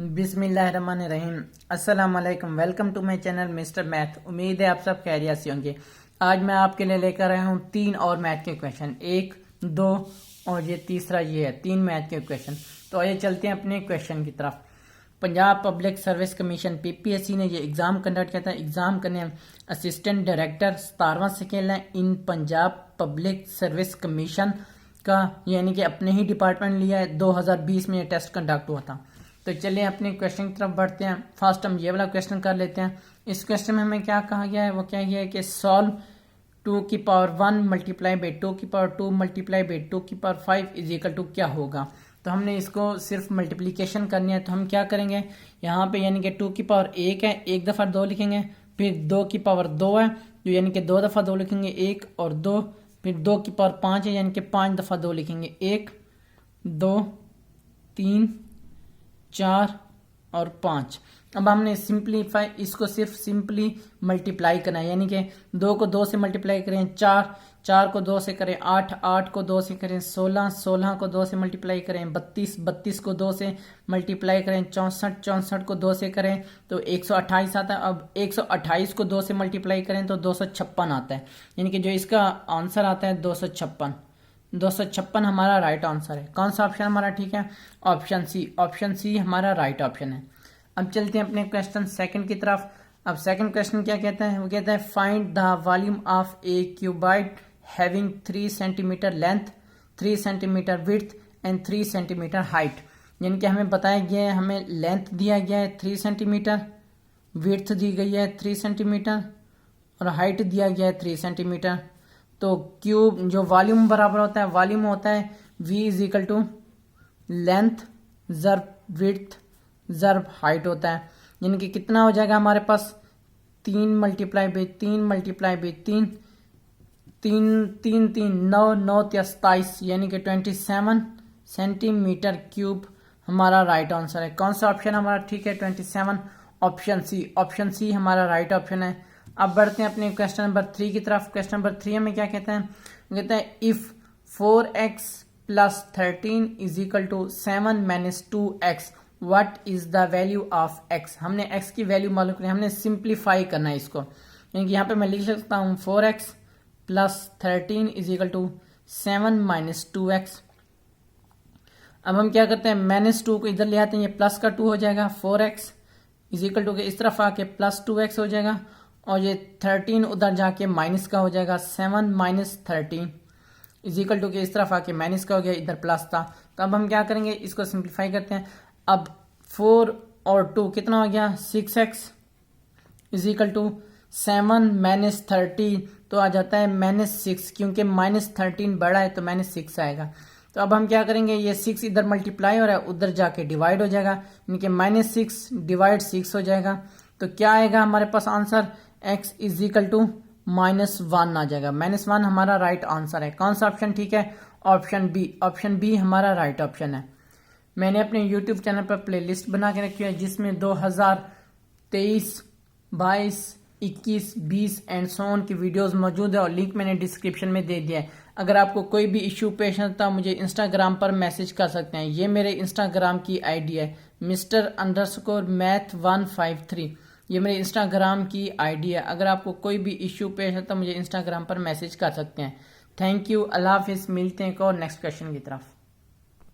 बिस्मिल्लाहिर्रहमानिर्रहीम। अस्सलाम वालेकुम। Welcome to my channel mister math. उम्मीद है आप सब खैरियत से होंगे। आज मैं आपके लिए लेकर आया हूँ 3 और मैथ के क्वेश्चन, 1, 2 और ये तीसरा ये है, 3 मैथ के क्वेश्चन। तो आइए चलते हैं अपने क्वेश्चन की तरफ। Punjab public service commission PPSC ने ये एग्ज़ाम कंडक्ट किया था। एग्ज़ाम करने असिस्टेंट डायरेक्टर 17वां स्केल है इन पंजाब पब्लिक सर्विस कमीशन का, यानी कि अपने ही डिपार्टमेंट लिया है। 2020 में ये टेस्ट कंडक्ट हुआ था। तो चलिए अपने क्वेश्चन की तरफ बढ़ते हैं। फर्स्ट हम ये वाला क्वेश्चन कर लेते हैं। इस क्वेश्चन में हमें क्या कहा गया है, वो क्या गया है कि सॉल्व 2 की पावर 1 मल्टीप्लाई बाई 2 की पावर 2 मल्टीप्लाई बाई 2 की पावर 5 इज इक्वल टू क्या होगा। तो हमने इसको सिर्फ मल्टीप्लीकेशन करनी है। तो हम क्या करेंगे, यहाँ पे यानी कि 2 की पावर 1 है, एक दफ़ा 2 लिखेंगे, फिर 2 की पावर 2 है जो यानी कि 2 दफ़ा 2 लिखेंगे, 1 और 2, फिर 2 की पावर 5 है यानी कि 5 दफ़ा 2 लिखेंगे, 1 2 3 4 और 5। अब हमने सिंप्लीफाई इसको सिर्फ सिंपली मल्टीप्लाई करना है, यानी कि 2 को 2 से मल्टीप्लाई करें 4, 4 को 2 से करें 8, 8 को 2 से करें 16, 16 को 2 से मल्टीप्लाई करें 32, 32 को 2 से मल्टीप्लाई करें 64, 64 को 2 से करें तो 128 आता है। अब 128 को 2 से मल्टीप्लाई करें तो 256 आता है, यानी कि जो इसका आंसर आता है 256। 256 हमारा राइट आंसर है। कौन सा ऑप्शन हमारा ठीक है, ऑप्शन सी। ऑप्शन सी हमारा राइट ऑप्शन है। अब चलते हैं अपने क्वेश्चन सेकंड की तरफ। अब सेकंड क्वेश्चन क्या कहता है, वो कहता है find the volume of A cuboid having 3 centimetre length, 3 centimetre width and 3 centimetre height. यानी कि हमें बताया गया है, हमें लेंथ दिया गया है 3 सेंटीमीटर, विड्थ दी गई है 3 सेंटीमीटर और हाइट दिया गया है 3 सेंटीमीटर। तो क्यूब जो वॉल्यूम बराबर होता है, वॉल्यूम होता है v is equal to length ज़र्ब विड्थ ज़र्ब हाइट होता है। यानी कि कितना हो जाएगा हमारे पास 3 मल्टीप्लाई बाई 3 मल्टीप्लाई बाई 3, 3 9 9 27 यानी कि 27 सेंटीमीटर क्यूब हमारा राइट आंसर है। कौन सा ऑप्शन हमारा ठीक है, 27, ऑप्शन सी। ऑप्शन सी हमारा राइट ऑप्शन है। अब बढ़ते हैं अपने क्वेश्चन नंबर 3 की तरफ। क्वेश्चन नंबर 3 में क्या कहते हैं, कहते हैं if 4x plus 13 is equal to 7 minus 2x what is the value of x। हमने x की वैल्यू मालूम करनी है, हमने सिंप्लीफाई करना है इसको। यानी कि यहाँ पे मैं लिख सकता हूँ 4x plus 13 is equal to 7 minus 2x। अब हम क्या करते हैं, माइनस 2 को इधर ले आते हैं, ये प्लस का 2 हो जाएगा, 4x इज इक्वल टू के इस तरफ आके प्लस 2x हो जाएगा और ये 13 उधर जाके माइनस का हो जाएगा, 7 माइनस 13 इज इक्वल टू के इस तरफ आके माइनस का हो गया, इधर प्लस था। तो अब हम क्या करेंगे, इसको सिंप्लीफाई करते हैं। अब 4 और 2 कितना हो गया, 6x is equal to 7 minus 13 तो आ जाता है -6, क्योंकि -13 बड़ा है तो -6 आएगा। तो अब हम क्या करेंगे, ये 6 इधर मल्टीप्लाई हो रहा है, उधर जाके डिवाइड हो जाएगा, यानी कि -6 डिवाइड 6 हो जाएगा। तो क्या आएगा हमारे पास answer, x is equal to -1 आ जाएगा। -1 हमारा राइट आंसर है। कौन सा ऑप्शन ठीक है, ऑप्शन बी। ऑप्शन बी हमारा राइट ऑप्शन है। मैंने अपने YouTube चैनल पर प्लेलिस्ट बना के रखी है जिसमें 2023, 22, 21, 20 एंड सो ऑन की वीडियोस मौजूद है और लिंक मैंने डिस्क्रिप्शन में दे दिया है। अगर आपको कोई भी इश्यू पेश आता है मुझे इंस्टाग्राम पर मैसेज कर सकते हैं। ये मेरे इंस्टाग्राम की आईडी है Mr_Math153। ये मेरे इंस्टाग्राम की आईडी है। अगर आपको कोई भी इश्यू पेश आता है मुझे इंस्टाग्राम पर मैसेज कर सकते हैं। थैंक यू, अल्लाह हाफिज़। मिलते हैं एक और नेक्स्ट क्वेश्चन की तरफ।